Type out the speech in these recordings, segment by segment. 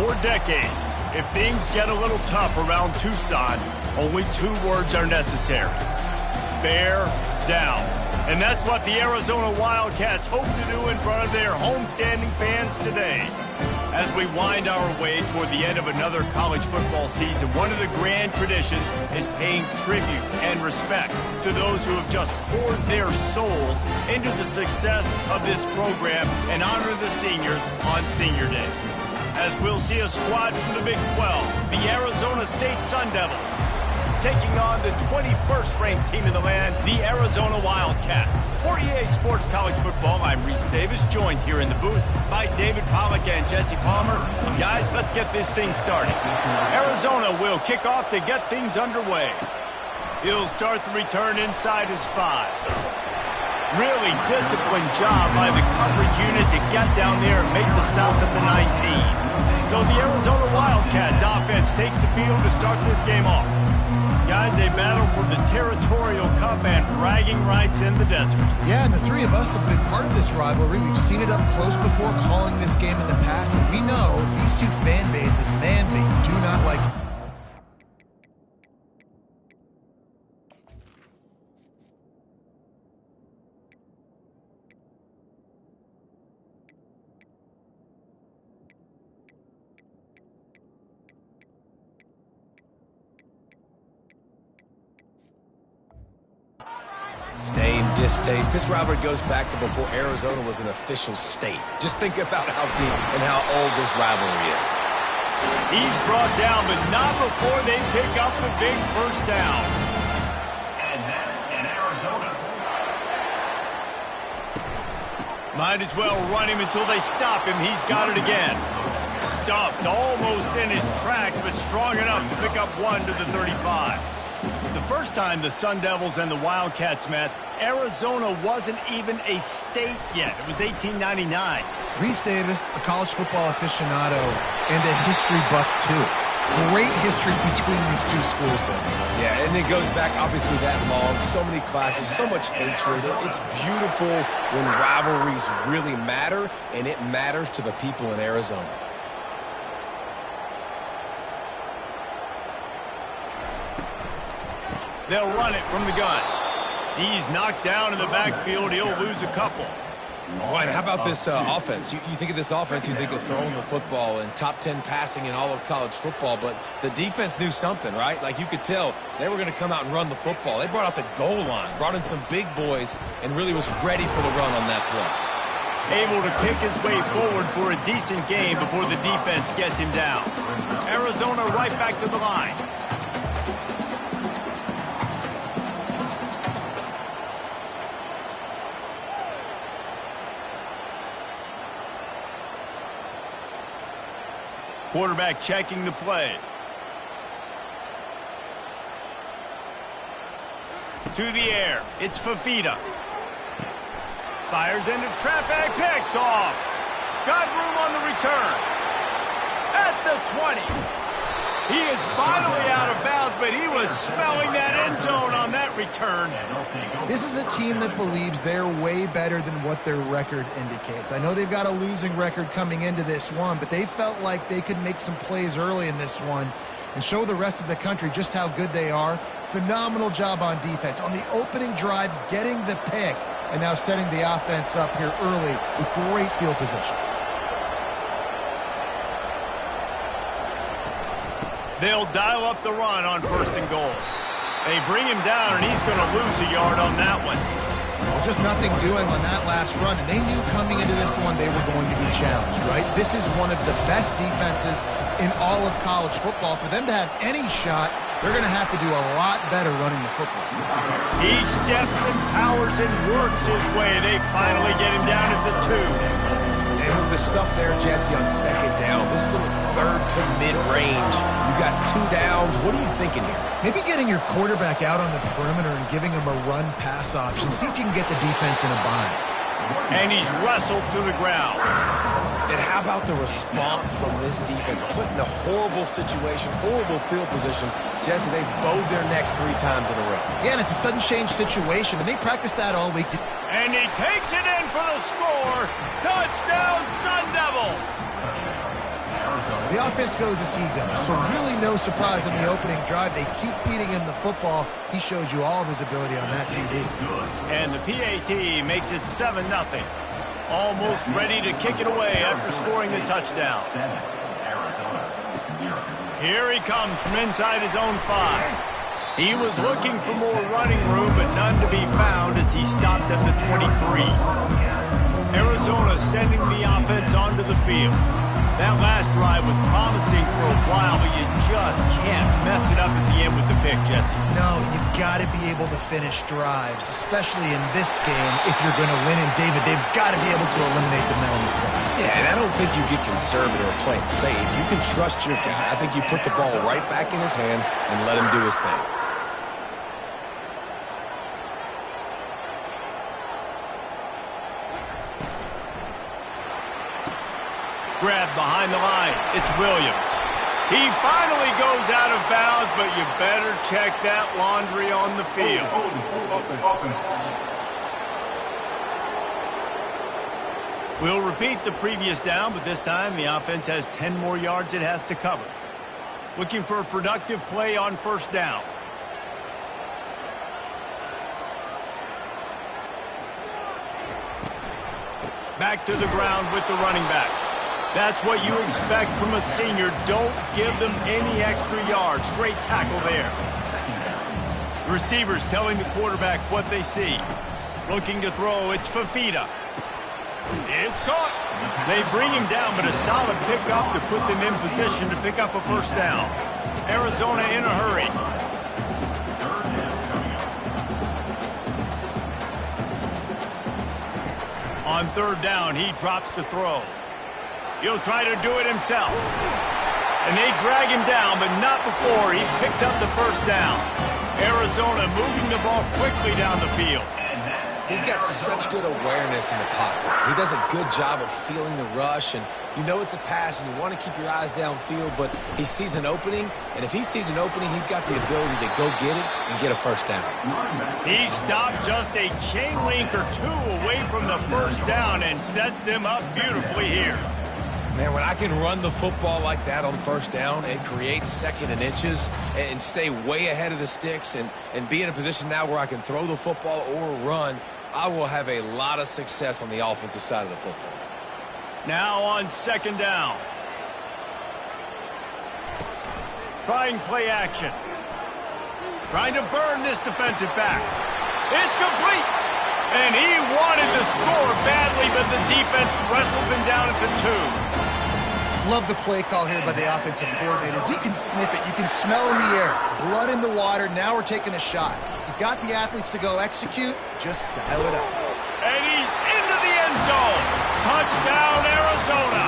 For decades, if things get a little tough around Tucson, only 2 words are necessary. Bear down. And that's what the Arizona Wildcats hope to do in front of their homestanding fans today. As we wind our way toward the end of another college football season, one of the grand traditions is paying tribute and respect to those who have just poured their souls into the success of this program and honor the seniors on Senior Day. As we'll see a squad from the Big 12, the Arizona State Sun Devils, taking on the 21st ranked team in the land, the Arizona Wildcats. For EA Sports College Football, I'm Reese Davis, joined here in the booth by David Pollack and Jesse Palmer. And guys, let's get this thing started. Arizona will kick off to get things underway. He'll start the return inside his 5. Really disciplined job by the coverage unit to get down there and make the stop at the 19. So the Arizona Wildcats offense takes the field to start this game off. Guys, they battle for the Territorial Cup and bragging rights in the desert. Yeah, and the 3 of us have been part of this rivalry. We've seen it up close before, calling this game in the past, and we know these 2 fan bases, man, they do not like it. Distaste. This rivalry goes back to before Arizona was an official state. Just think about how deep and how old this rivalry is. He's brought down, but not before they pick up the big first down. And that's in Arizona. Might as well run him until they stop him. He's got it again. Stuffed almost in his tracks, but strong enough to pick up 1 to the 35. The first time the Sun Devils and the Wildcats met, Arizona wasn't even a state yet. It was 1899. Reese Davis, a college football aficionado, and a history buff, too. Great history between these 2 schools, though. Yeah, and it goes back, obviously, that long. So many classes, so much hatred. It's beautiful when rivalries really matter, and it matters to the people in Arizona. They'll run it from the gun. He's knocked down in the backfield. He'll lose a couple. All right, how about this offense? You think of this offense, you think of throwing the football and top 10 passing in all of college football, but the defense knew something, right? Like you could tell they were going to come out and run the football. They brought out the goal line, brought in some big boys, and really was ready for the run on that play. Able to kick his way forward for a decent game before the defense gets him down. Arizona right back to the line. Quarterback checking the play. To the air. It's Fafita. Fires into traffic. Picked off. Got room on the return. At the 20. He is finally out of bounds, but he was smelling that end zone on that return. This is a team that believes they're way better than what their record indicates. I know they've got a losing record coming into this one, but they felt like they could make some plays early in this one and show the rest of the country just how good they are. Phenomenal job on defense. On the opening drive, getting the pick, and now setting the offense up here early with great field position. They'll dial up the run on 1st and goal. They bring him down, and he's going to lose a yard on that one. Well, just nothing doing on that last run, and they knew coming into this one they were going to be challenged, right? This is one of the best defenses in all of college football. For them to have any shot, they're going to have to do a lot better running the football. He steps and powers and works his way. They finally get him down at the 2. And with the stuff there, Jesse, on 2nd down, this little 3rd to mid-range, you got 2 downs. What are you thinking here? Maybe getting your quarterback out on the perimeter and giving him a run-pass option. See if you can get the defense in a bind. And he's wrestled to the ground. And how about the response from this defense? Put in a horrible situation, horrible field position. Jesse, they bowed their necks 3 times in a row. Yeah, and it's a sudden change situation, and they practiced that all week. And he takes it in for the score. Touchdown, Sun Devils. The offense goes as he goes, so really no surprise in the opening drive. They keep feeding him the football. He showed you all of his ability on that TD. And the PAT makes it 7-0. Almost ready to kick it away after scoring the touchdown. Here he comes from inside his own 5. He was looking for more running room, but none to be found as he stopped at the 23. Arizona sending the offense onto the field. That last drive was promising for a while, but you just can't mess it up at the end with the pick, Jesse. No, you've got to be able to finish drives, especially in this game if you're going to win. And, David, they've got to be able to eliminate the mental mistakes. Yeah, and I don't think you get conservative or play it safe. You can trust your guy. I think you put the ball right back in his hands and let him do his thing. Grab behind the line. It's Williams. He finally goes out of bounds, but you better check that laundry on the field. We'll repeat the previous down, but this time the offense has 10 more yards it has to cover. Looking for a productive play on first down. Back to the ground with the running back. That's what you expect from a senior. Don't give them any extra yards. Great tackle there. The receivers telling the quarterback what they see. Looking to throw, it's Fafita. It's caught. They bring him down, but a solid pickup to put them in position to pick up a first down. Arizona in a hurry. On third down, he drops the throw. He'll try to do it himself. And they drag him down, but not before he picks up the first down. Arizona moving the ball quickly down the field. He's got such good awareness in the pocket. He does a good job of feeling the rush, and you know it's a pass, and you want to keep your eyes downfield, but he sees an opening, and if he sees an opening, he's got the ability to go get it and get a first down. He stopped just a chain link or two away from the first down and sets them up beautifully here. Man, when I can run the football like that on first down and create second and inches and stay way ahead of the sticks and be in a position now where I can throw the football or run, I will have a lot of success on the offensive side of the football. Now on second down. Trying play action. Trying to burn this defensive back. It's complete. And he wanted to score badly, but the defense wrestles him down at the 2. Love the play call here by the offensive coordinator. You can sniff it. You can smell in the air. Blood in the water. Now we're taking a shot. You've got the athletes to go execute. Just dial it up. And he's into the end zone. Touchdown, Arizona.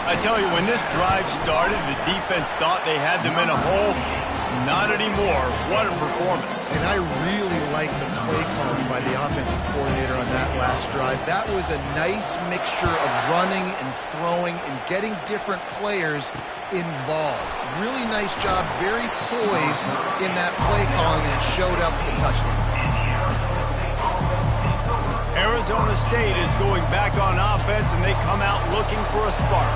I tell you, when this drive started, the defense thought they had them in a hole. Not anymore. What a performance. And I really like the play calling by the offensive coordinator on that last drive. That was a nice mixture of running and throwing and getting different players involved. Really nice job, very poised in that play calling, and it showed up with the touchdown. Arizona State is going back on offense, and they come out looking for a spark.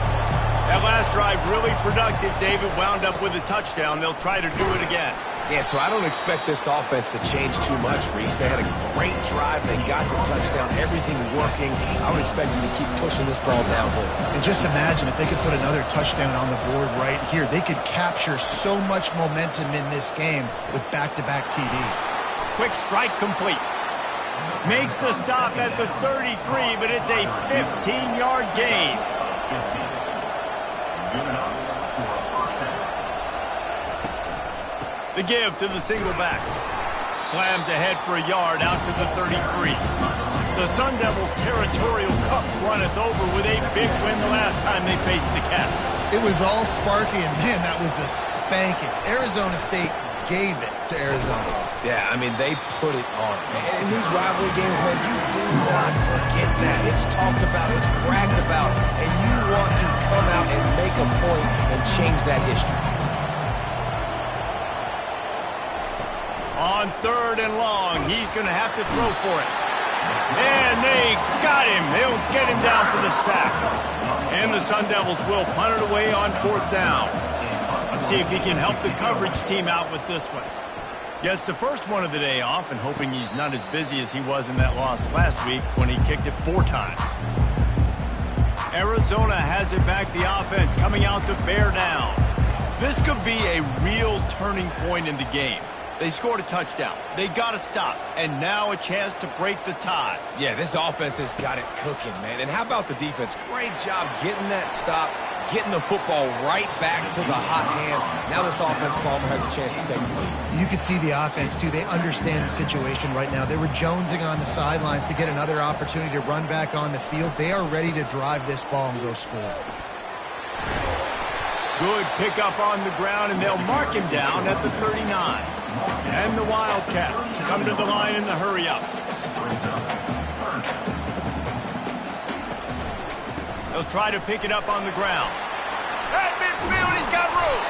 That last drive really productive. David wound up with a touchdown. They'll try to do it again. Yeah, so I don't expect this offense to change too much, Reese. They had a great drive. They got the touchdown. Everything working. I would expect them to keep pushing this ball downhill. And just imagine if they could put another touchdown on the board right here. They could capture so much momentum in this game with back-to-back TDs. Quick strike complete. Makes the stop at the 33, but it's a 15-yard gain. The give to the single back. Slams ahead for a yard out to the 33. The Sun Devils' territorial cup runneth over with a big win the last time they faced the Cats. It was all sparky, and man, that was a spanking. Arizona State gave it to Arizona. Yeah, I mean, they put it on. In these rivalry games, man, you do not forget that. It's talked about, it's bragged about, and you want to come out and make a point and change that history. On third and long, he's going to have to throw for it. And they got him. They'll get him down for the sack. And the Sun Devils will punt it away on 4th down. Let's see if he can help the coverage team out with this one. Gets the first one of the day off and hoping he's not as busy as he was in that loss last week when he kicked it 4 times. Arizona has it back, the offense coming out to bear down. This could be a real turning point in the game. They scored a touchdown. They got to stop. And now a chance to break the tie. Yeah, this offense has got it cooking, man. And how about the defense? Great job getting that stop, getting the football right back to the hot hand. Now this offense, Palmer, has a chance to take the lead. You can see the offense, too. They understand the situation right now. They were jonesing on the sidelines to get another opportunity to run back on the field. They are ready to drive this ball and go score. Good pickup on the ground, and they'll mark him down at the 39. And the Wildcats come to the line in the hurry-up. They'll try to pick it up on the ground. At midfield, he's got room.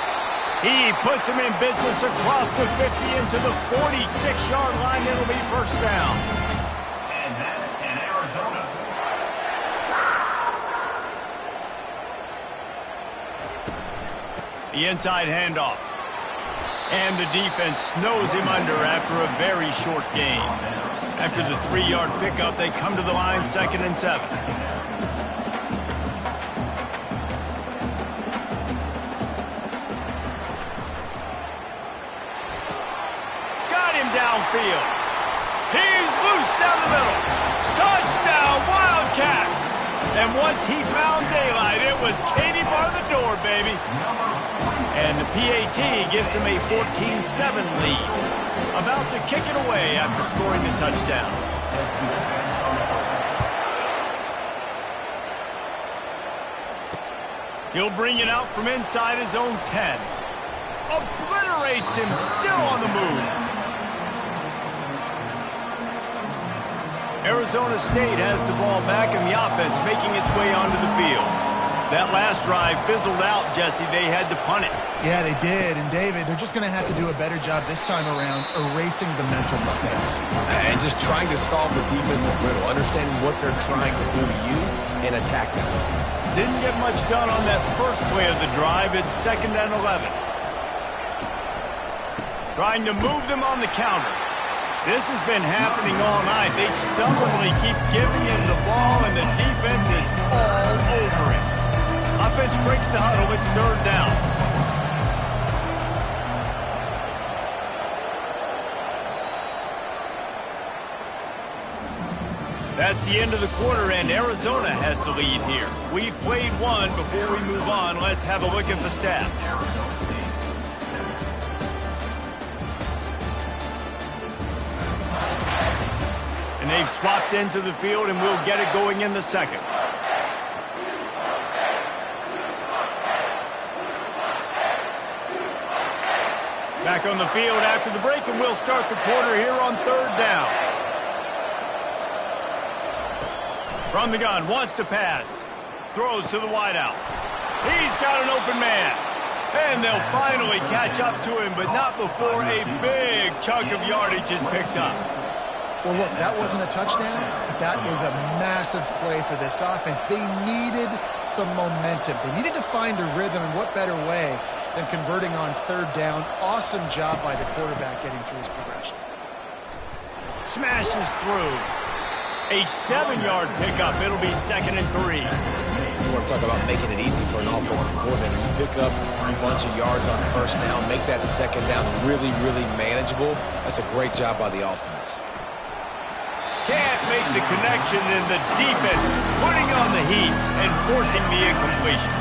He puts him in business across the 50 into the 46-yard line. It'll be first down. And that's in Arizona. The inside handoff. And the defense snows him under after a very short gain. After the 3-yard pickup, they come to the line 2nd and 7. Got him downfield. He's loose down the middle. Touchdown, Wildcats! And once he found daylight, it was Katie bar the door, baby. And the PAT gives him a 14-7 lead. About to kick it away after scoring the touchdown. He'll bring it out from inside his own 10. Obliterates him, still on the move. Arizona State has the ball back and the offense making its way onto the field. That last drive fizzled out, Jesse. They had to punt it. Yeah, they did. And, David, they're just going to have to do a better job this time around erasing the mental mistakes. And just trying to solve the defensive riddle, understanding what they're trying to do to you and attack them. Didn't get much done on that first play of the drive. It's 2nd and 11. Trying to move them on the counter. This has been happening all night. They stubbornly keep giving him the ball, and the defense is all over it. Offense breaks the huddle. It's 3rd down. That's the end of the quarter, and Arizona has the lead here. We've played one. Before we move on, let's have a look at the stats. And they've swapped into the field, and we'll get it going in the 2nd. Back on the field after the break, and we'll start the quarter here on 3rd down. From the gun, wants to pass. Throws to the wideout. He's got an open man. And they'll finally catch up to him, but not before a big chunk of yardage is picked up. Well, look, that wasn't a touchdown, but that was a massive play for this offense. They needed some momentum. They needed to find a rhythm, and what better way than converting on 3rd down. Awesome job by the quarterback getting through his progression. Smashes through. A 7-yard pickup. It'll be 2nd and 3. You want to talk about making it easy for an offensive coordinator. You pick up a bunch of yards on 1st down, make that 2nd down really, really manageable. That's a great job by the offense. Can't make the connection, and the defense putting on the heat and forcing the incompletion.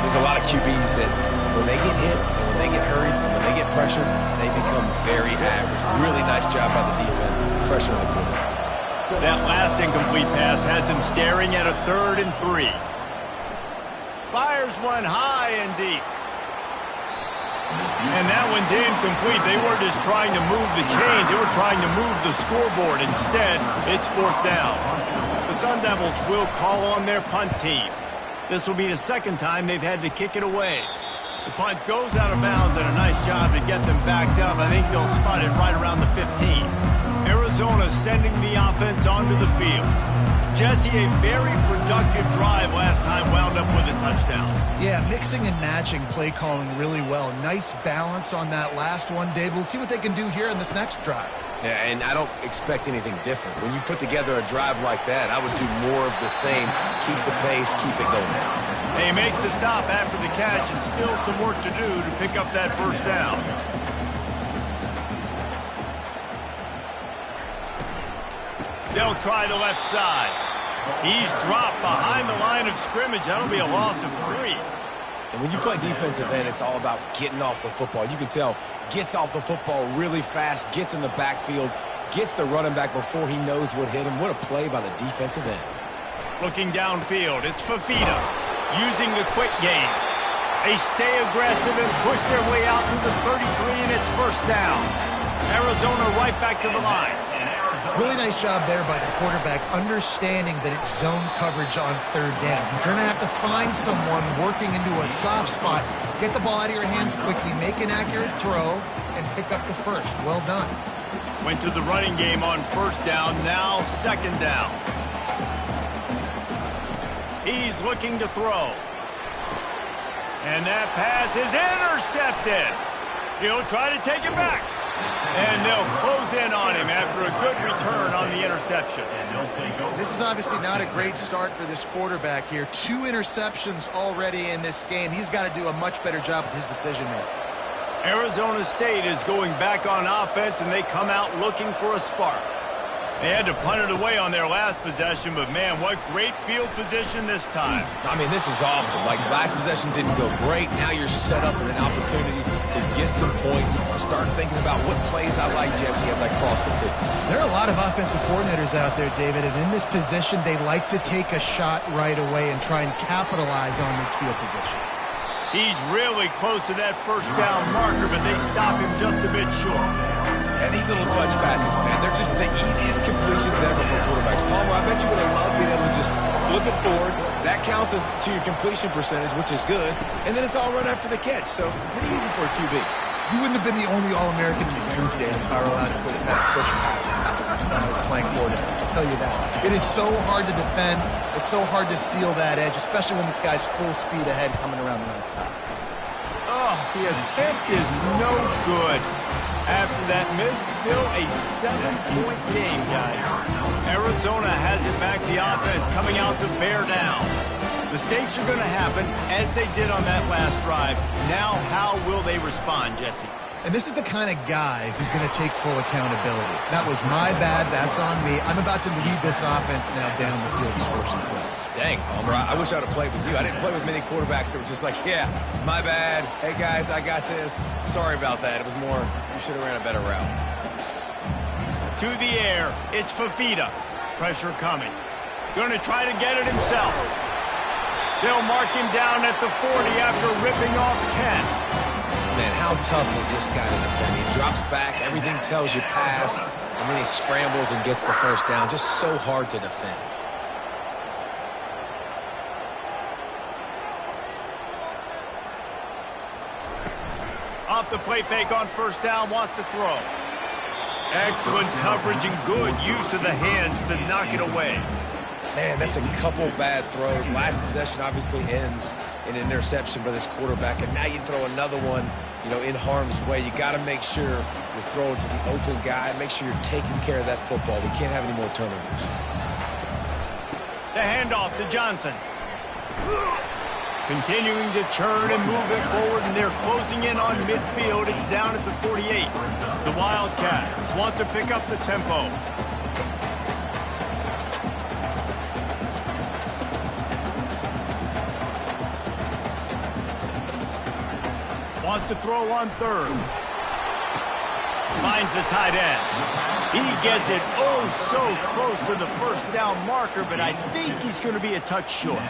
There's a lot of QBs that when they get hit, and when they get hurried, and when they get pressured, they become very average. Really nice job by the defense, pressuring the quarterback. That last incomplete pass has him staring at a 3rd and 3. Fires one high and deep. And that one's incomplete. They were just trying to move the chains. They were trying to move the scoreboard. Instead, it's 4th down. The Sun Devils will call on their punt team. This will be the 2nd time they've had to kick it away. The punt goes out of bounds, and a nice job to get them backed up. I think they'll spot it right around the 15. Arizona sending the offense onto the field. Jesse, a very productive drive last time wound up with a touchdown. Yeah, mixing and matching play calling really well. Nice balance on that last one, Dave. Let's see what they can do here in this next drive. Yeah, and I don't expect anything different. When you put together a drive like that, I would do more of the same. Keep the pace, keep it going. They make the stop after the catch and still some work to do to pick up that first down. They'll try the left side. He's dropped behind the line of scrimmage. That'll be a loss of 3. And when you play defensive end, it's all about getting off the football. You can tell, gets off the football really fast, gets in the backfield, gets the running back before he knows what hit him. What a play by the defensive end. Looking downfield, it's Fafita using the quick game. They stay aggressive and push their way out through the 33, and it's first down. Arizona right back to the line. Really nice job there by the quarterback, understanding that it's zone coverage on third down. You're going to have to find someone working into a soft spot, get the ball out of your hands quickly, make an accurate throw, and pick up the first. Well done. Went to the running game on first down, now second down. He's looking to throw. And that pass is intercepted. He'll try to take it back. And they'll close in on him after a good return on the interception. This is obviously not a great start for this quarterback here. 2 interceptions already in this game. He's got to do a much better job with his decision-making. Arizona State is going back on offense, and they come out looking for a spark. They had to punt it away on their last possession, but, man, what great field position this time. I mean, this is awesome. Like, last possession didn't go great. Now you're set up with an opportunity to get some points. Start thinking about what plays I like, Jesse, as I cross the 50. There are a lot of offensive coordinators out there, David, and in this position, they like to take a shot right away and try and capitalize on this field position. He's really close to that first down marker, but they stop him just a bit short. And these little touch passes, man, they're just the easiest completions ever for quarterbacks. Palmer, I bet you would have loved being able to just flip it forward. That counts as to your completion percentage, which is good. And then it's all run after the catch, so pretty easy for a QB. You wouldn't have been the only All-American in this group, Dave, if I were allowed to have push passes when I was playing quarterback. I'll tell you that. It is so hard to defend. It's so hard to seal that edge, especially when this guy's full speed ahead coming around the right side. Oh, the attempt is no good. After that miss, still a 7-point game, guys. Arizona has it back, the offense coming out to bear down. Mistakes are going to happen, as they did on that last drive. Now, how will they respond, Jesse? And this is the kind of guy who's going to take full accountability. That was my bad. That's on me. I'm about to lead this offense now down the field and score some points. Dang, Palmer, I wish I would have played with you. I didn't play with many quarterbacks that were just like, yeah, my bad. Hey, guys, I got this. Sorry about that. It was more, you should have ran a better route. To the air, it's Fafita. Pressure coming. Going to try to get it himself. They'll mark him down at the 40 after ripping off 10. Man, how tough is this guy to defend? He drops back, everything tells you pass, and then he scrambles and gets the first down. Just so hard to defend. Off the play fake on first down, wants to throw. Excellent coverage and good use of the hands to knock it away. Man, that's a couple bad throws. Last possession obviously ends in an interception by this quarterback, and now you throw another one, in harm's way. You got to make sure you're throwing to the open guy. Make sure you're taking care of that football. We can't have any more turnovers. The handoff to Johnson. Continuing to turn and move it forward, and they're closing in on midfield. It's down at the 48. The Wildcats want to pick up the tempo. Wants to throw on third. Finds the tight end. He gets it so close to the first down marker, but I think he's going to be a touch short.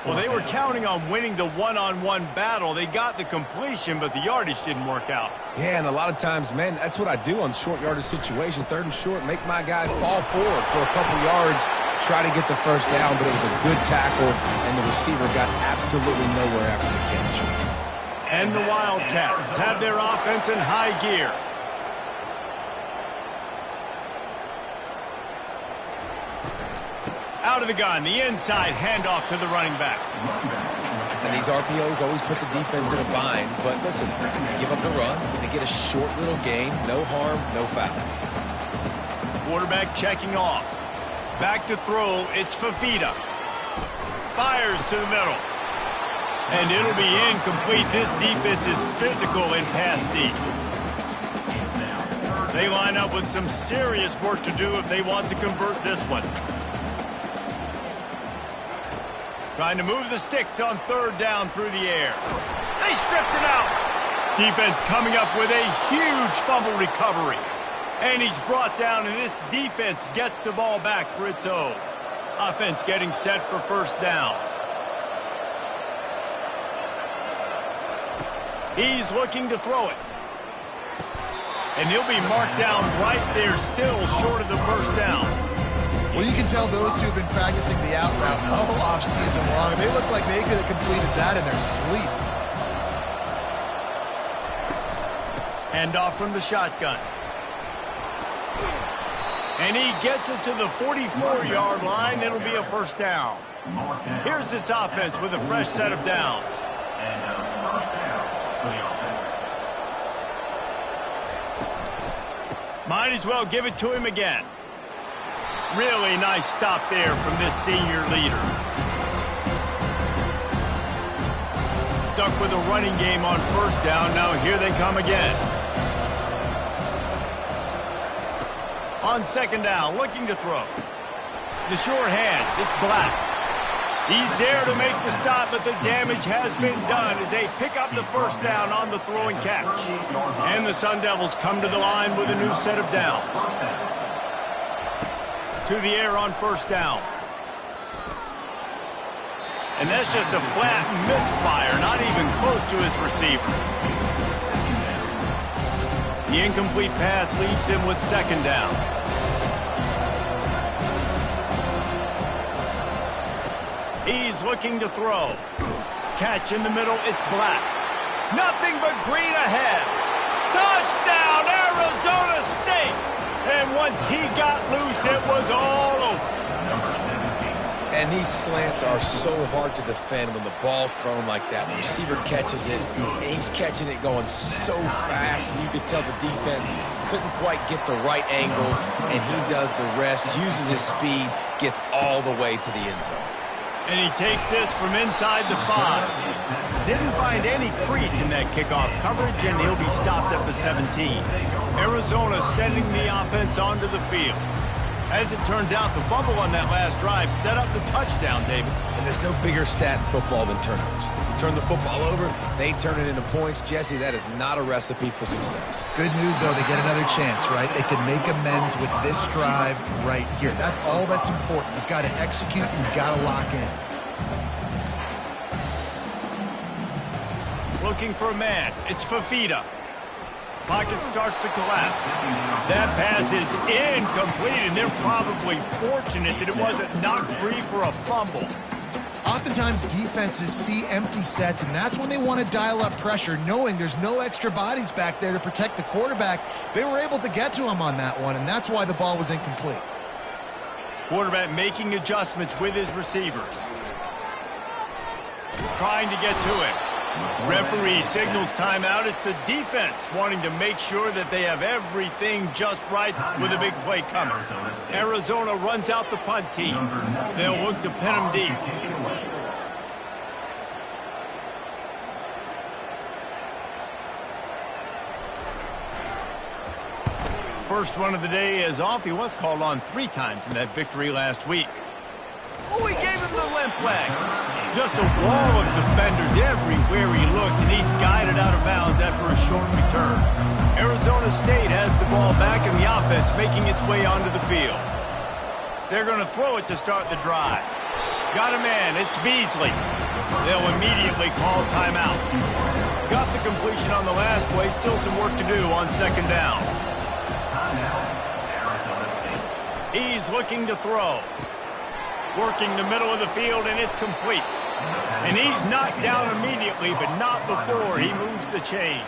Well, they were counting on winning the one-on-one battle. They got the completion, but the yardage didn't work out. Yeah, and a lot of times, man, that's what I do on short yardage situation. Third and short, make my guy fall forward for a couple yards, try to get the first down, but it was a good tackle, and the receiver got absolutely nowhere after the catch. And the Wildcats have their offense in high gear. Out of the gun, the inside handoff to the running back. And these RPOs always put the defense in a bind. But listen, give up the run. They get a short little gain. No harm, no foul. Quarterback checking off. Back to throw. It's Fafita. Fires to the middle. And it'll be incomplete. This defense is physical in pass deep. They line up with some serious work to do if they want to convert this one. Trying to move the sticks on third down through the air. They stripped it out. Defense coming up with a huge fumble recovery. And he's brought down, and this defense gets the ball back for its own. Offense getting set for first down. He's looking to throw it. And he'll be marked down right there, still short of the first down. Well, you can tell those two have been practicing the out route all off-season long. They look like they could have completed that in their sleep. Handoff from the shotgun. And he gets it to the 44-yard line. It'll be a first down. Here's this offense with a fresh set of downs. And first down for the offense. Might as well give it to him again. Really nice stop there from this senior leader. Stuck with a running game on first down. Now here they come again. On second down, looking to throw. The sure hands, it's Black. He's there to make the stop, but the damage has been done as they pick up the first down on the throwing catch. And the Sun Devils come to the line with a new set of downs. To the air on first down. And that's just a flat misfire, not even close to his receiver. The incomplete pass leaves him with second down. He's looking to throw. Catch in the middle, it's Black. Nothing but green ahead. Touchdown, Arizona State! And once he got loose, it was all over. And these slants are so hard to defend when the ball's thrown like that. The receiver catches it, and he's catching it going so fast, and you could tell the defense couldn't quite get the right angles, and he does the rest, uses his speed, gets all the way to the end zone. And he takes this from inside the 5. Didn't find any crease in that kickoff coverage, and he'll be stopped at the 17. Arizona sending the offense onto the field. As it turns out, the fumble on that last drive set up the touchdown, David. And there's no bigger stat in football than turnovers. You turn the football over, they turn it into points. Jesse, that is not a recipe for success. Good news, though, they get another chance, right? They can make amends with this drive right here. That's all that's important. You've got to execute, you've got to lock in. Looking for a man. It's Fafita. Pocket starts to collapse. That pass is incomplete, and they're probably fortunate that it wasn't knocked free for a fumble. Oftentimes, defenses see empty sets, and that's when they want to dial up pressure, knowing there's no extra bodies back there to protect the quarterback. They were able to get to him on that one, and that's why the ball was incomplete. Quarterback making adjustments with his receivers. Trying to get to him. Referee signals timeout. It's the defense wanting to make sure that they have everything just right with a big play coming. Arizona runs out the punt team. They'll look to pin them deep. First one of the day is off. He was called on 3 times in that victory last week. Oh, he gave him the limp leg. Just a wall of defenders everywhere he looked, and he's guided out of bounds after a short return. Arizona State has the ball back, and the offense making its way onto the field. They're going to throw it to start the drive. Got a man. It's Beasley. They'll immediately call timeout. Got the completion on the last play. Still some work to do on second down. He's looking to throw. Working the middle of the field, and it's complete. And he's knocked down immediately, but not before he moves the chains.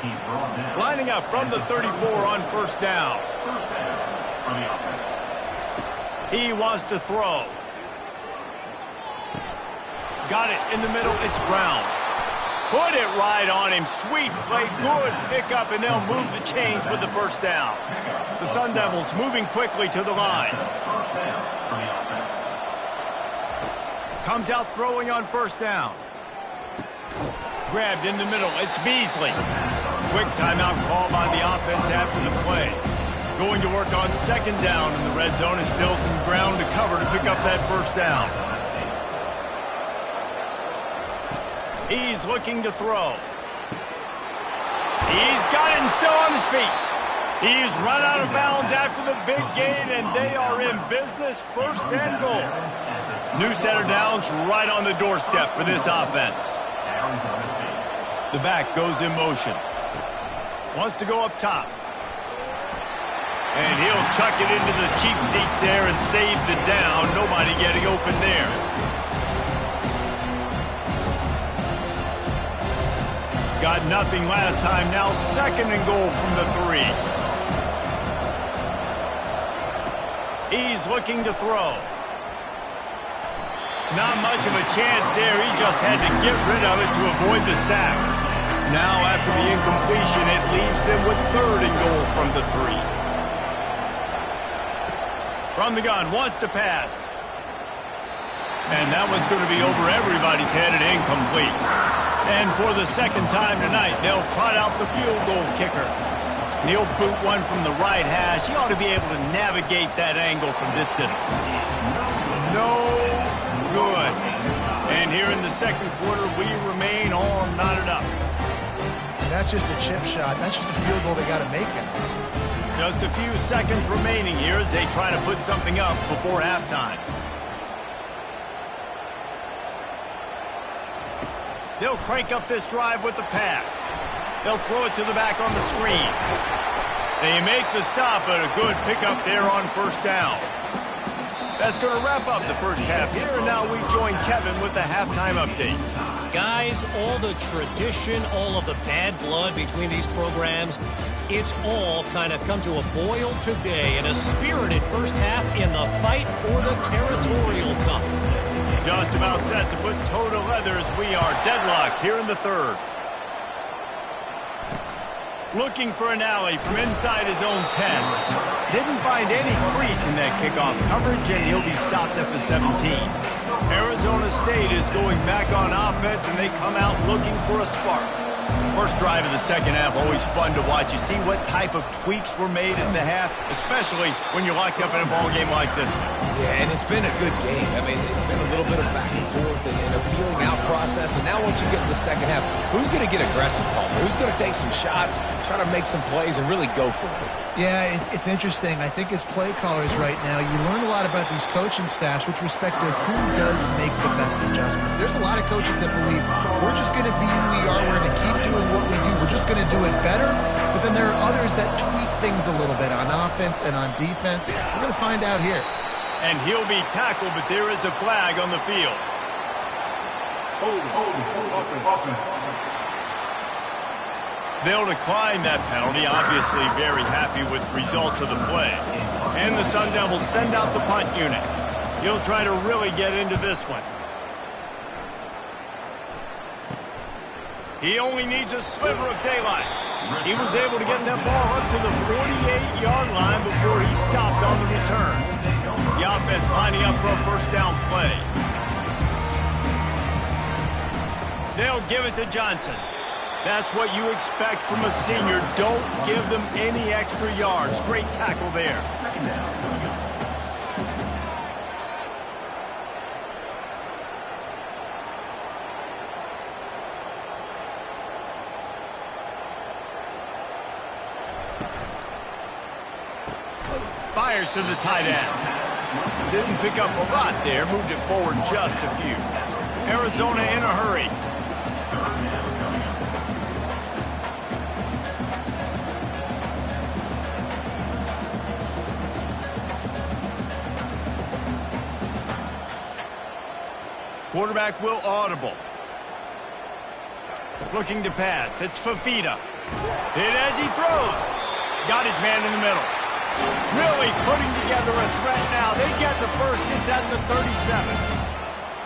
Lining up from the 34 on first down. He wants to throw. Got it in the middle. It's Brown. Put it right on him. Sweet play. Good pickup, and they'll move the chains with the first down. The Sun Devils moving quickly to the line. First down for the offense. Comes out throwing on first down. Grabbed in the middle. It's Beasley. Quick timeout call by the offense after the play. Going to work on second down in the red zone, and still some ground to cover to pick up that first down. He's looking to throw. He's got it and still on his feet. He's run out of bounds after the big gain, and they are in business. First and goal. New set of downs right on the doorstep for this offense. The back goes in motion. Wants to go up top. And he'll chuck it into the cheap seats there and save the down. Nobody getting open there. Got nothing last time. Now second and goal from the 3. He's looking to throw. Not much of a chance there. He just had to get rid of it to avoid the sack. Now after the incompletion, it leaves them with third and goal from the 3. From the gun, wants to pass. And that one's going to be over everybody's head and incomplete. And for the second time tonight, they'll trot out the field goal kicker. And he'll boot one from the right hash. He ought to be able to navigate that angle from this distance. No good. And here in the second quarter, we remain all knotted up. That's just a chip shot. That's just a field goal they got to make, guys. Just a few seconds remaining here as they try to put something up before halftime. They'll crank up this drive with the pass. They'll throw it to the back on the screen. They make the stop, but a good pickup there on first down. That's going to wrap up the first half here, and now we join Kevin with the halftime update. Guys, all the tradition, all of the bad blood between these programs, it's all kind of come to a boil today in a spirited first half in the fight for the Territorial Cup. Just about set to put toe to leather as we are deadlocked here in the third. Looking for an alley from inside his own 10. Didn't find any crease in that kickoff coverage, and he'll be stopped at the 17. Arizona State is going back on offense, and they come out looking for a spark. First drive of the second half, always fun to watch. You see what type of tweaks were made in the half, especially when you're locked up in a ball game like this one. Yeah, and it's been a good game. I mean, it's been a little bit of back and forth and a feeling out process. And now once you get to the second half, who's going to get aggressive, Palmer? Who's going to take some shots, try to make some plays, and really go for it? Yeah, it's interesting. I think as play callers right now, you learn a lot about these coaching staffs with respect to who does make the best adjustments. There's a lot of coaches that believe we're just going to be who we are. We're going to keep doing what we do. We're just going to do it better. But then there are others that tweak things a little bit on offense and on defense. We're going to find out here. And he'll be tackled, but there is a flag on the field. They'll decline that penalty, obviously very happy with results of the play. And the Sun Devils send out the punt unit. He'll try to really get into this one. He only needs a sliver of daylight. He was able to get that ball up to the 48-yard line before he stopped on the return. The offense lining up for a first down play. They'll give it to Johnson. That's what you expect from a senior. Don't give them any extra yards. Great tackle there. Fires to the tight end. Didn't pick up a lot there. Moved it forward just a few. Arizona in a hurry. Quarterback will audible. Looking to pass. It's Fafita. Hit as he throws. Got his man in the middle. Really putting together a threat now. They get the first. It's at the 37.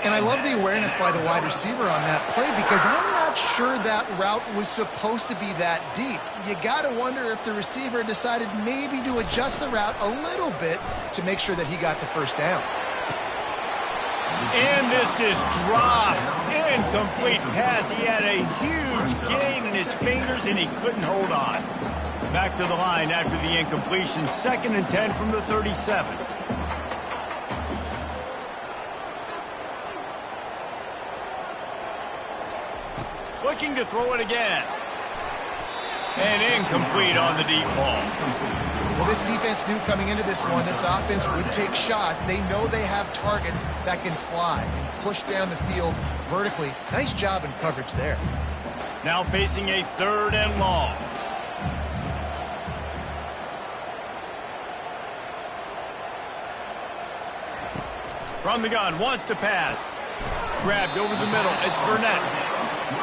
And I love the awareness by the wide receiver on that play because I'm not sure that route was supposed to be that deep. You got to wonder if the receiver decided maybe to adjust the route a little bit to make sure that he got the first down. And this is dropped. Incomplete pass. He had a huge gain in his fingers, and he couldn't hold on. Back to the line after the incompletion. 2nd and 10 from the 37. Looking to throw it again. And incomplete on the deep ball. Well, this defense knew coming into this one, this offense would take shots. They know they have targets that can fly and push down the field vertically. Nice job in coverage there. Now facing a 3rd and long. From the gun, wants to pass. Grabbed over the middle. It's Burnett.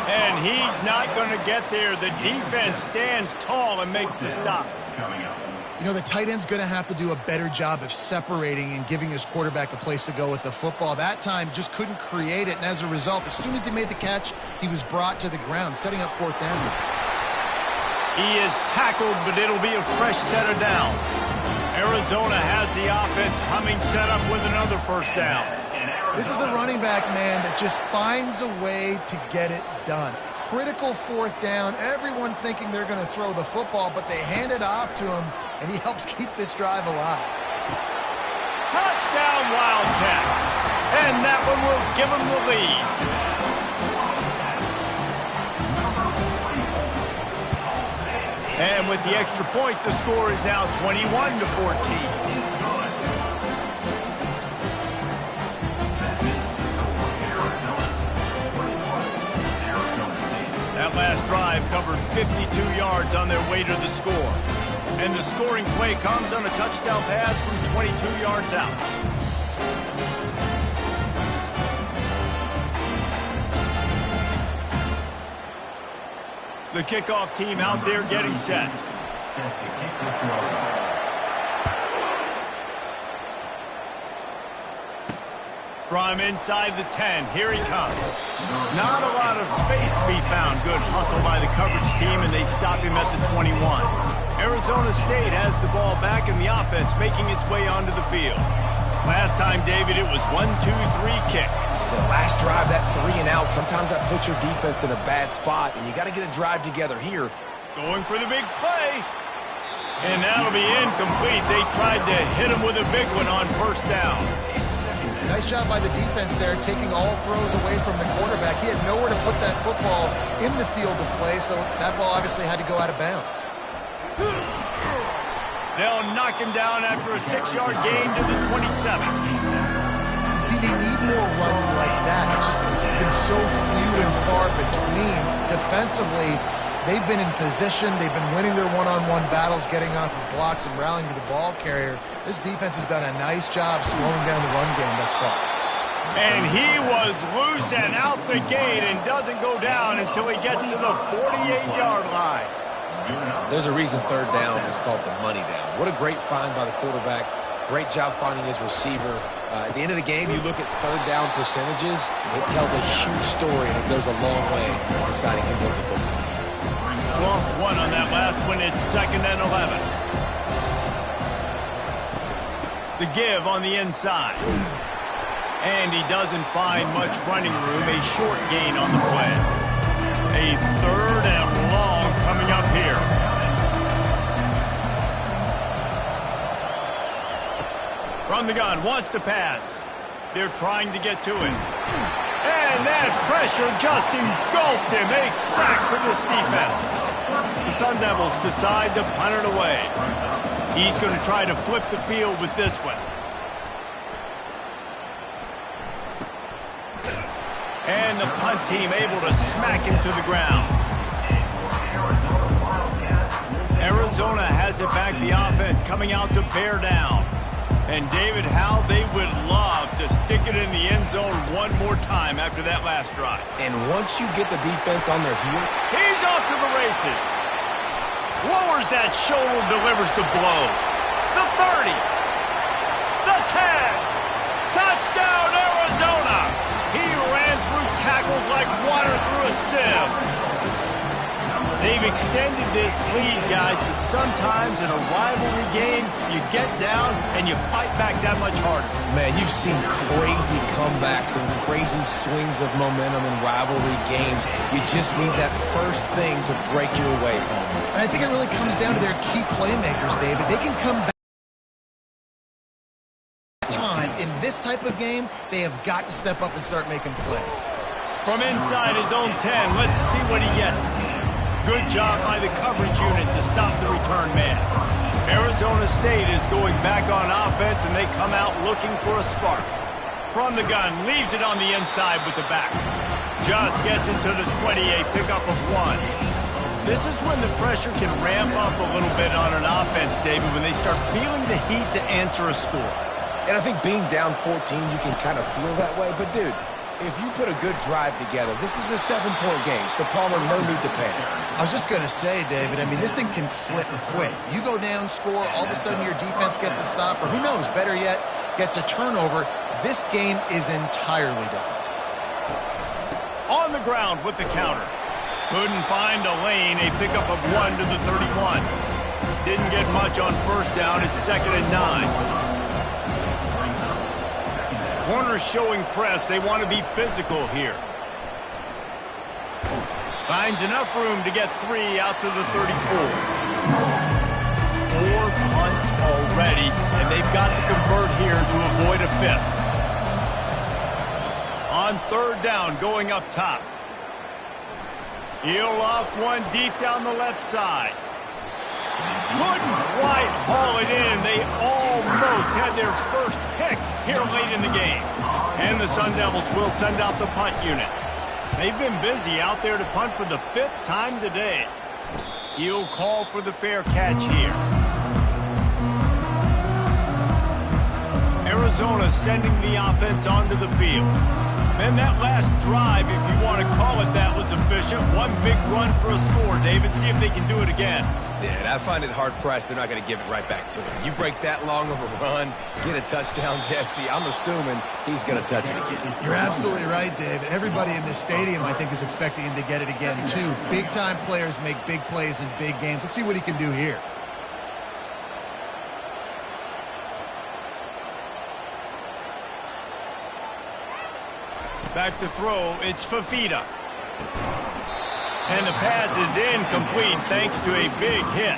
And he's not going to get there. The defense stands tall and makes the stop. You know, the tight end's going to have to do a better job of separating and giving his quarterback a place to go with the football. That time just couldn't create it, and as a result, as soon as he made the catch, he was brought to the ground, setting up 4th down. He is tackled, but it'll be a fresh set of downs. Arizona has the offense humming, set up with another 1st down. This is a running back, man, that just finds a way to get it done. Critical 4th down, everyone thinking they're going to throw the football, but they hand it off to him, and he helps keep this drive alive. Touchdown, Wildcats. And that one will give them the lead. And with the extra point, the score is now 21-14. That last drive covered 52 yards on their way to the score. And the scoring play comes on a touchdown pass from 22 yards out. The kickoff team out there getting set. From inside the 10, here he comes. Not a lot of space to be found. Good hustle by the coverage team, and they stop him at the 21. Arizona State has the ball back in the offense, making its way onto the field. Last time, David, it was 1-2-3 kick. The last drive, that 3 and out, sometimes that puts your defense in a bad spot, and you got to get a drive together here. Going for the big play. And that'll be incomplete. They tried to hit him with a big one on 1st down. Nice job by the defense there, taking all throws away from the quarterback. He had nowhere to put that football in the field of play, so that ball obviously had to go out of bounds. They'll knock him down after a 6-yard gain to the 27. See, they need more runs like that. It's been so few and far between. Defensively, they've been in position. They've been winning their one-on-one battles, getting off of blocks and rallying to the ball carrier. This defense has done a nice job slowing down the run game thus far. And he was loose and out the gate and doesn't go down until he gets to the 48-yard line. There's a reason 3rd down is called the money down. What a great find by the quarterback. Great job finding his receiver. At the end of the game, you look at 3rd down percentages. It tells a huge story, and it goes a long way in deciding who wins the football. Lost one on that last one. It's 2nd and 11. The give on the inside. And he doesn't find much running room. A short gain on the play. A 3rd and long coming up here. From the gun, wants to pass. They're trying to get to it. And that pressure just engulfed him. A sack for this defense. The Sun Devils decide to punt it away. He's going to try to flip the field with this one. And the punt team able to smack him to the ground. Arizona has it back, the offense coming out to bear down. And David, how they would love to stick it in the end zone one more time after that last drive. And once you get the defense on their heel, he's off to the races. Lowers that shoulder, delivers the blow. The 30. The 10. Touchdown, Arizona. He flows like water through a sieve. They've extended this lead, guys, but sometimes in a rivalry game, you get down and you fight back that much harder. Man, you've seen crazy comebacks and crazy swings of momentum in rivalry games. You just need that first thing to break your way, Paul. And I think it really comes down to their key playmakers, David. They can come back. In this type of game, they have got to step up and start making plays. From inside his own 10, let's see what he gets. Good job by the coverage unit to stop the return man. Arizona State is going back on offense, and they come out looking for a spark. From the gun, leaves it on the inside with the back. Just gets it to the 28, pickup of 1. This is when the pressure can ramp up a little bit on an offense, David, when they start feeling the heat to answer a score. And I think being down 14, you can kind of feel that way. But, dude, if you put a good drive together, this is a 7-point game. So, Palmer, no need to panic. I was just going to say, David, I mean, this thing can flip quick. You go down, score, all of a sudden your defense gets a stop, or who knows, better yet, gets a turnover. This game is entirely different. On the ground with the counter. Couldn't find a lane, a pickup of 1 to the 31. Didn't get much on first down. It's 2nd and 9. Corners showing press. They want to be physical here. Finds enough room to get 3 out to the 34. 4 punts already, and they've got to convert here to avoid a 5th. On 3rd down, going up top. He'll loft one deep down the left side. Couldn't quite haul it in. They almost had their first pick here late in the game. And the Sun Devils will send out the punt unit. They've been busy out there to punt for the 5th time today. He'll call for the fair catch here. Arizona sending the offense onto the field. And that last drive, if you want to call it that, was efficient. One big run for a score, David. See if they can do it again. Yeah, and I find it hard-pressed they're not going to give it right back to him. You break that long of a run, get a touchdown, Jesse, I'm assuming he's going to touch it again. You're absolutely right, David. Everybody in this stadium, I think, is expecting him to get it again, too. Big-time players make big plays in big games. Let's see what he can do here. Back to throw, it's Fafita. And the pass is incomplete thanks to a big hit.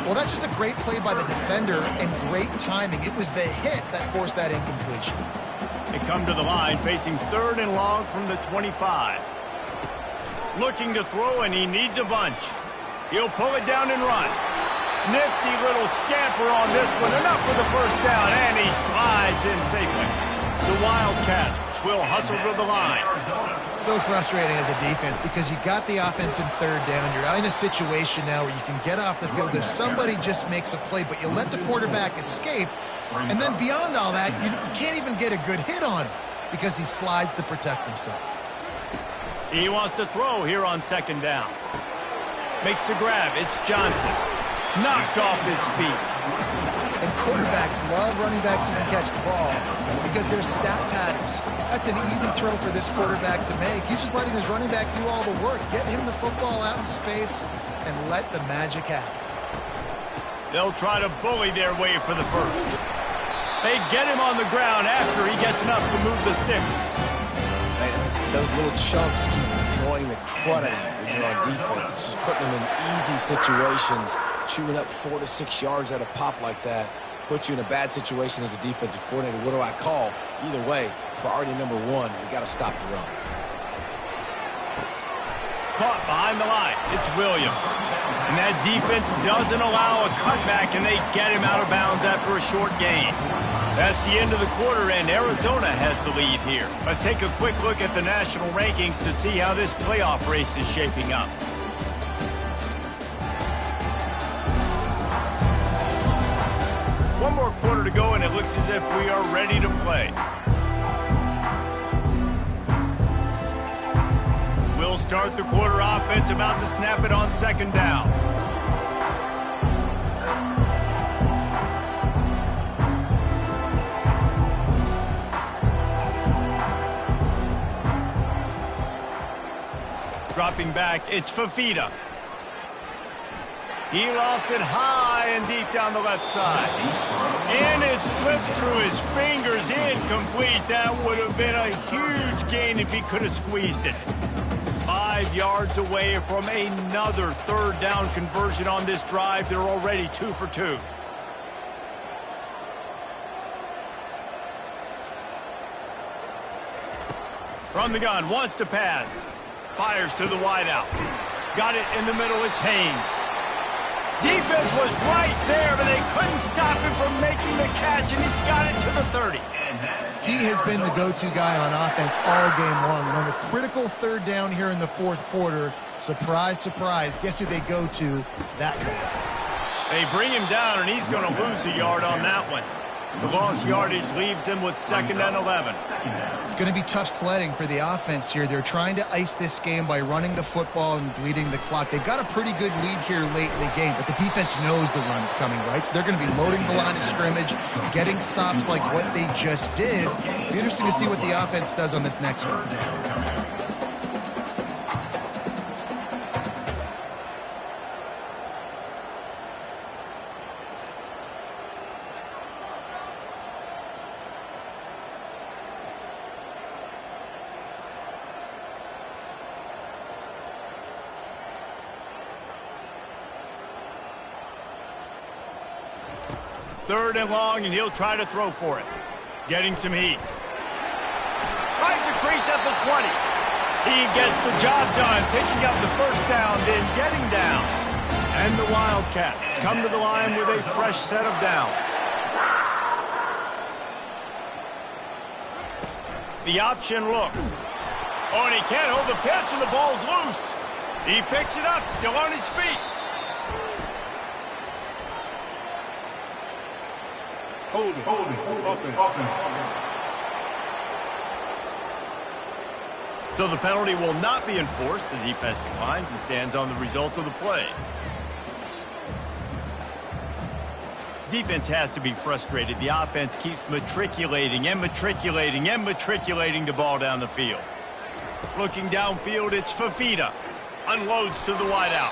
Well, that's just a great play by the defender and great timing. It was the hit that forced that incompletion. They come to the line facing 3rd and long from the 25. Looking to throw, and he needs a bunch. He'll pull it down and run. Nifty little scamper on this one. Enough for the first down, and he slides in safely. The Wildcats will hustle to the line. So frustrating as a defense because you got the offense in 3rd down. You're in a situation now where you can get off the field if somebody just makes a play, but you let the quarterback escape. And then beyond all that, you can't even get a good hit on him because he slides to protect himself. He wants to throw here on 2nd down. Makes the grab. It's Johnson. Knocked off his feet. And quarterbacks love running backs who can catch the ball because they're stat patterns. That's an easy throw for this quarterback to make. He's just letting his running back do all the work. Get him the football out in space and let the magic happen. They'll try to bully their way for the first. They get him on the ground after he gets enough to move the sticks. Man, those little chunks keep annoying the crud out of you when you're on defense. It's just putting them in easy situations. Chewing up 4 to 6 yards at a pop like that puts you in a bad situation as a defensive coordinator. What do I call? Either way, priority number 1, we got to stop the run. Caught behind the line. It's Williams. And that defense doesn't allow a cutback, and they get him out of bounds after a short gain. That's the end of the quarter, and Arizona has the lead here. Let's take a quick look at the national rankings to see how this playoff race is shaping up. One more quarter to go, and it looks as if we are ready to play. We'll start the quarter offense, about to snap it on 2nd down. dropping back. It's Fafita. He lofts it high and deep down the left side. And it slips through his fingers, incomplete. That would have been a huge gain if he could have squeezed it. 5 yards away from another third down conversion on this drive. They're already 2 for 2. From the gun, wants to pass. Fires to the wideout. Got it in the middle, it's Haynes. Defense was right there, but they couldn't stop him from making the catch, and he's got it to the 30. He has been the go-to guy on offense all game long. And on a critical third down here in the fourth quarter, surprise, surprise, guess who they go to? That guy. They bring him down, and he's going to lose a yard on that one. The lost yardage leaves them with 2nd and 11. It's going to be tough sledding for the offense here. They're trying to ice this game by running the football and bleeding the clock. They've got a pretty good lead here late in the game, but the defense knows the run's coming, right? So they're going to be loading the line of scrimmage, getting stops like what they just did. It'll be interesting to see what the offense does on this next one. Third and long, and he'll try to throw for it. Getting some heat. Finds a crease at the 20. He gets the job done, picking up the first down, then getting down. And the Wildcats come to the line with a fresh set of downs. The option look. Oh, and he can't hold the pitch, and the ball's loose. He picks it up, still on his feet. Hold it. Offense. So the penalty will not be enforced. The defense declines and stands on the result of the play. Defense has to be frustrated. The offense keeps matriculating the ball down the field. Looking downfield, it's Fafita. Unloads to the wideout.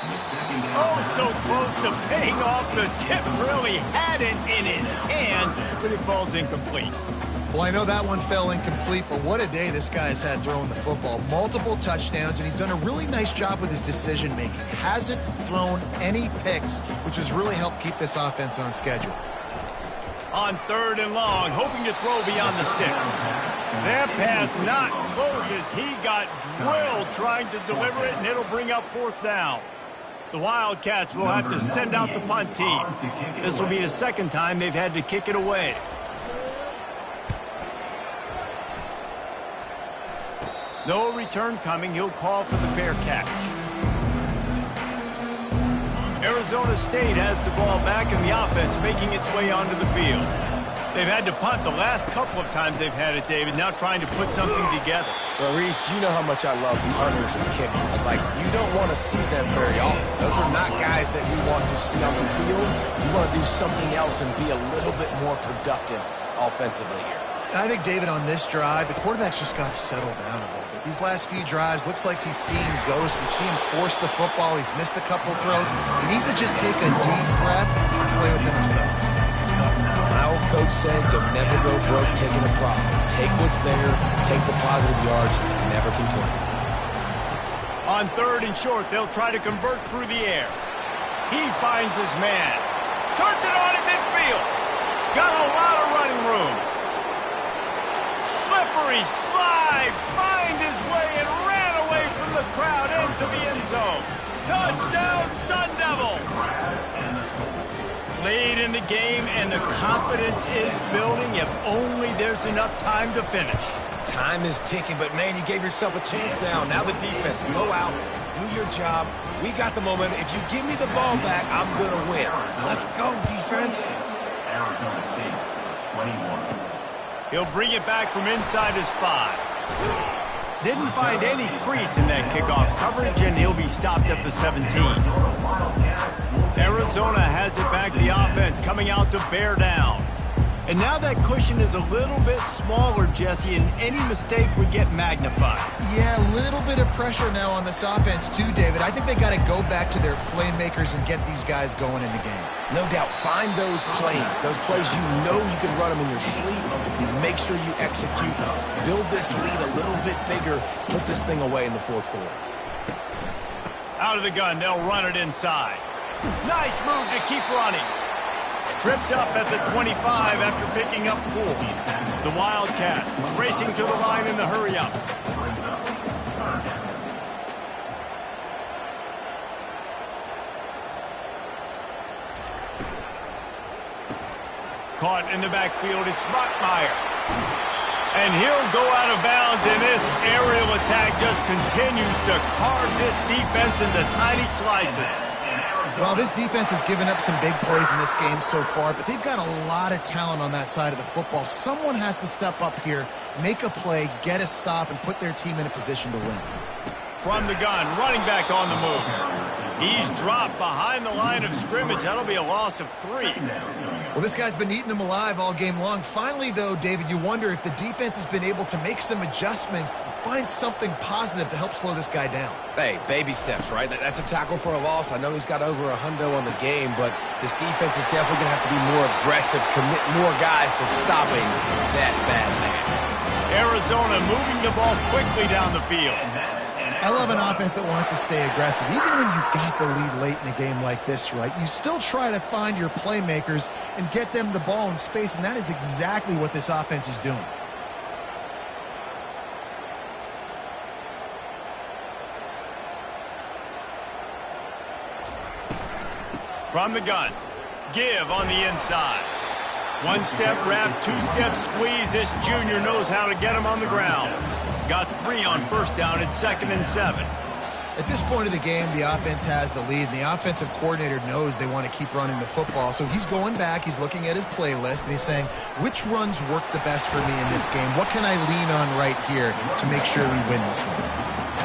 Oh, so close to paying off. The tip really had it in his hands, but it falls incomplete. Well, I know that one fell incomplete, but what a day this guy's had throwing the football. Multiple touchdowns, and he's done a really nice job with his decision-making. Hasn't thrown any picks, which has really helped keep this offense on schedule. On third and long, hoping to throw beyond the sticks. That pass not close as he got drilled trying to deliver it, and it'll bring up fourth down. The Wildcats will have to send out the punt team. This will be the second time they've had to kick it away. No return coming. He'll call for the fair catch. Arizona State has the ball back, and the offense making its way onto the field. They've had to punt the last couple of times they've had it, David, now trying to put something together. Well, Reese, you know how much I love punters and kickers. Like, you don't want to see them very often. Those are not guys that you want to see on the field. You want to do something else and be a little bit more productive offensively here. And I think, David, on this drive, the quarterback's just got to settle down a little bit. These last few drives, looks like he's seeing ghosts. We've seen him force the football. He's missed a couple throws. He needs to just take a deep breath and play within himself. My old coach said, you'll never go broke taking a profit. Take what's there, take the positive yards, and never complain. On third and short, they'll try to convert through the air. He finds his man. Turns it on at midfield. Got a lot of running room. Slippery slide, find his way and ran away from the crowd into the end zone. Touchdown, Sun Devils! Lead in the game, and the confidence is building if only there's enough time to finish. Time is ticking, but man, you gave yourself a chance now. Now the defense, go out, do your job. We got the momentum. If you give me the ball back, I'm going to win. Let's go, defense. Arizona State, 21. He'll bring it back from inside his 5. Didn't find any crease in that kickoff coverage, and he'll be stopped at the 17. Arizona has it back, the offense coming out to bear down. And now that cushion is a little bit smaller, Jesse, and any mistake would get magnified. Yeah, a little bit of pressure now on this offense too, David. I think they got to go back to their playmakers and get these guys going in the game. No doubt. Find those plays you know you can run them in your sleep. You make sure you execute. Build this lead a little bit bigger. Put this thing away in the fourth quarter. Out of the gun, they'll run it inside. Nice move to keep running. Tripped up at the 25 after picking up 4. The Wildcats racing to the line in the hurry-up. Caught in the backfield, it's Mockmeyer. And he'll go out of bounds, and this aerial attack just continues to carve this defense into tiny slices. Well, this defense has given up some big plays in this game so far, but they've got a lot of talent on that side of the football. Someone has to step up here, make a play, get a stop, and put their team in a position to win. From the gun, running back on the move. He's dropped behind the line of scrimmage. That'll be a loss of 3. Well, this guy's been eating them alive all game long. Finally, though, David, you wonder if the defense has been able to make some adjustments, find something positive to help slow this guy down. Hey, baby steps, right? That's a tackle for a loss. I know he's got over $100 on the game, but this defense is definitely going to have to be more aggressive, commit more guys to stopping that bad man. Arizona moving the ball quickly down the field. I love an offense that wants to stay aggressive. Even when you've got the lead late in a game like this, right, you still try to find your playmakers and get them the ball in space, and that is exactly what this offense is doing. From the gun, give on the inside. One-step wrap, two-step squeeze. This junior knows how to get him on the ground. Got 3 on first down at 2nd and 7. At this point of the game, the offense has the lead, and the offensive coordinator knows they want to keep running the football. So he's going back, he's looking at his playlist, and he's saying, which runs work the best for me in this game? What can I lean on right here to make sure we win this one?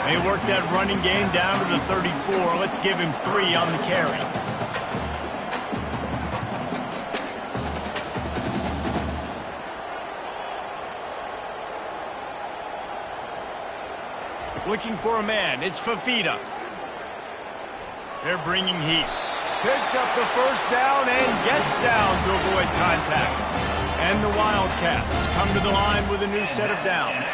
They work that running game down to the 34. Let's give him 3 on the carry. Looking for a man. It's Fafita. They're bringing heat. Picks up the first down and gets down to avoid contact. And the Wildcats come to the line with a new set of downs.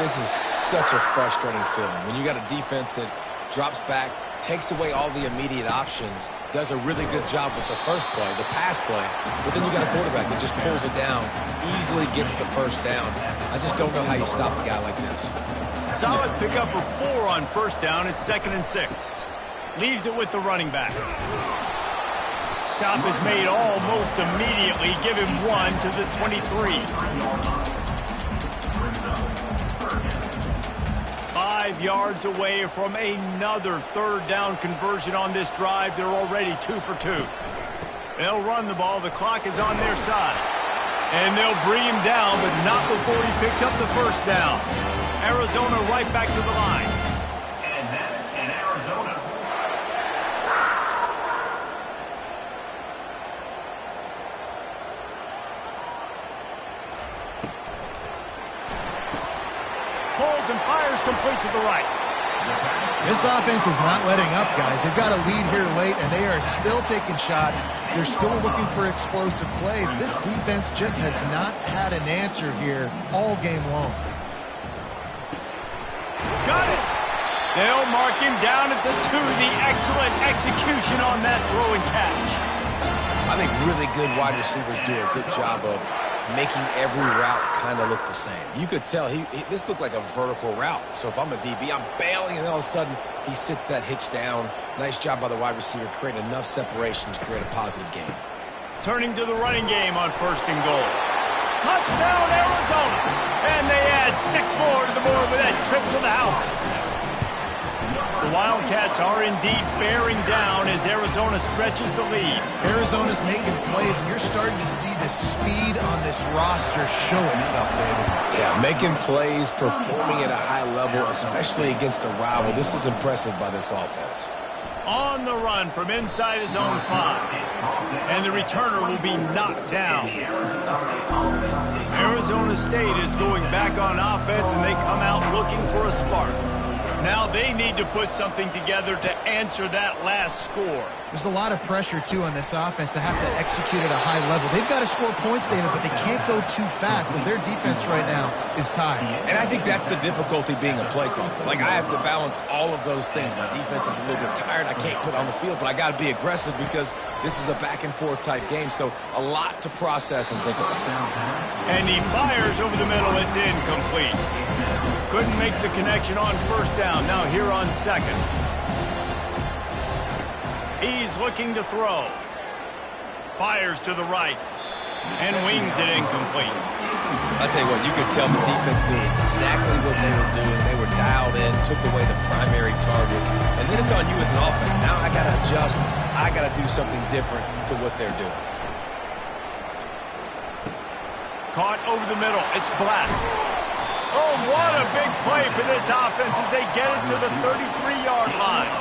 This is such a frustrating feeling. When you got a defense that drops back, takes away all the immediate options, does a really good job with the first play, the pass play, but then you got a quarterback that just pulls it down, easily gets the first down. I just don't know how you stop a guy like this. Solid pickup of 4 on first down at 2nd and 6. Leaves it with the running back. Stop is made almost immediately. Give him 1 to the 23. 5 yards away from another 3rd down conversion on this drive. They're already 2 for 2. They'll run the ball. The clock is on their side. And they'll bring him down, but not before he picks up the first down. Arizona right back to the line. And that's in Arizona. Pulls and fires complete to the right. This offense is not letting up, guys. They've got a lead here late, and they are still taking shots. They're still looking for explosive plays. This defense just has not had an answer here all game long. Got it. They'll mark him down at the 2. The excellent execution on that throw and catch. I think really good wide receivers do a good job of making every route kind of look the same. You could tell this looked like a vertical route. So if I'm a DB, I'm bailing, and then all of a sudden he sits that hitch down. Nice job by the wide receiver, creating enough separation to create a positive gain. Turning to the running game on 1st and goal. Touchdown, Arizona! And they add 6 more to the board with that trip to the house. The Wildcats are indeed bearing down as Arizona stretches the lead. Arizona's making plays, and you're starting to see the speed on this roster show itself, David. Yeah, making plays, performing at a high level, especially against a rival. This is impressive by this offense. On the run from inside his own 5. And the returner will be knocked down. Arizona State is going back on offense, and they come out looking for a spark. Now they need to put something together to answer that last score. There's a lot of pressure, too, on this offense to have to execute at a high level. They've got to score points, David, but they can't go too fast because their defense right now is tied. And I think that's the difficulty being a play caller. Like, I have to balance all of those things. My defense is a little bit tired. I can't put on the field, but I got to be aggressive because this is a back-and-forth type game. So a lot to process and think about. And he fires over the middle. It's incomplete. Couldn't make the connection on first down. Now here on second. He's looking to throw. Fires to the right. And wings it incomplete. I'll tell you what, you could tell the defense knew exactly what they were doing. They were dialed in, took away the primary target. And then it's on you as an offense. Now I got to adjust. I got to do something different to what they're doing. Caught over the middle. It's Black. Oh, what a big play for this offense as they get it to the 33-yard line.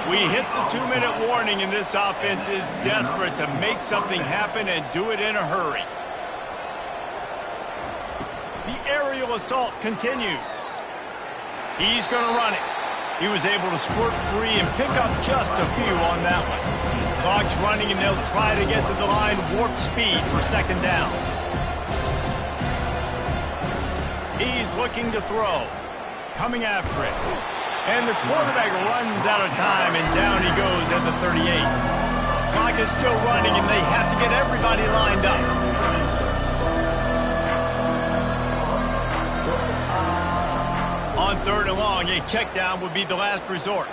We hit the 2-minute warning, and this offense is desperate to make something happen and do it in a hurry. The aerial assault continues. He's going to run it. He was able to squirt free and pick up just a few on that one. Clock's running, and they'll try to get to the line warp speed for second down. He's looking to throw. Coming after it. And the quarterback runs out of time, and down he goes at the 38. Clock is still running, and they have to get everybody lined up. On third and long, a check down would be the last resort.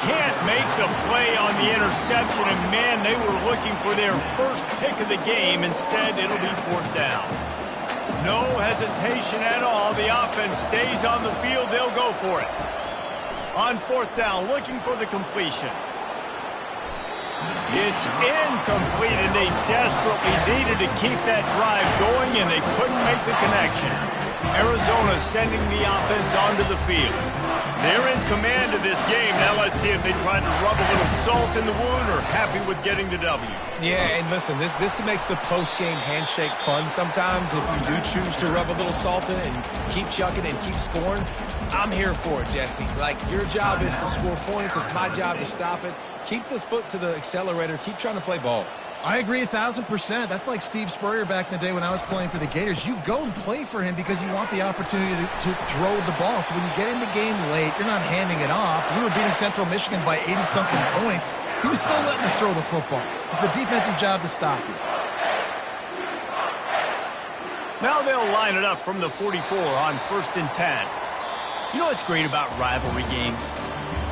Can't make the play on the interception, and man, they were looking for their first pick of the game. Instead, it'll be fourth down. No hesitation at all. The offense stays on the field. They'll go for it. On fourth down, looking for the completion. It's incomplete, and they desperately needed to keep that drive going, and they couldn't make the connection. Arizona sending the offense onto the field. They're in command of this game. Now let's see if they try to rub a little salt in the wound or happy with getting the W. Yeah, and listen, this makes the post-game handshake fun sometimes. If you do choose to rub a little salt in it and keep chucking and keep scoring, I'm here for it, Jesse. Like, your job is to score points. It's my job to stop it. Keep the foot to the accelerator. Keep trying to play ball. I agree 1,000%. That's like Steve Spurrier back in the day when I was playing for the Gators. You go and play for him because you want the opportunity to throw the ball. So when you get in the game late, you're not handing it off. We were beating Central Michigan by 80-something points. He was still letting us throw the football. It's the defense's job to stop you. Now they'll line it up from the 44 on 1st and 10. You know what's great about rivalry games?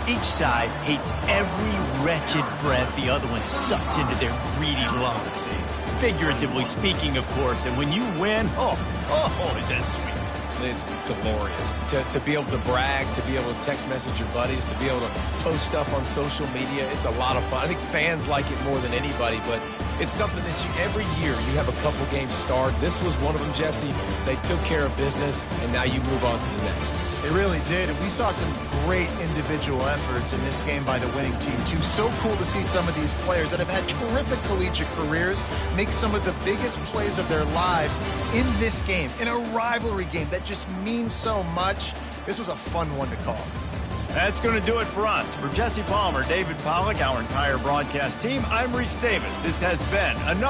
Each side hates every wretched breath the other one sucks into their greedy lungs. Figuratively speaking, of course. And when you win, oh, is that sweet. It's glorious. To be able to brag, to be able to text message your buddies, to be able to post stuff on social media, it's a lot of fun. I think fans like it more than anybody, but it's something that every year you have a couple games starred. This was one of them, Jesse. They took care of business, and now you move on to the next. They really did, and we saw some great individual efforts in this game by the winning team, too. So cool to see some of these players that have had terrific collegiate careers make some of the biggest plays of their lives in this game, in a rivalry game that just means so much. This was a fun one to call. That's going to do it for us. For Jesse Palmer, David Pollack, our entire broadcast team, I'm Reese Davis. This has been another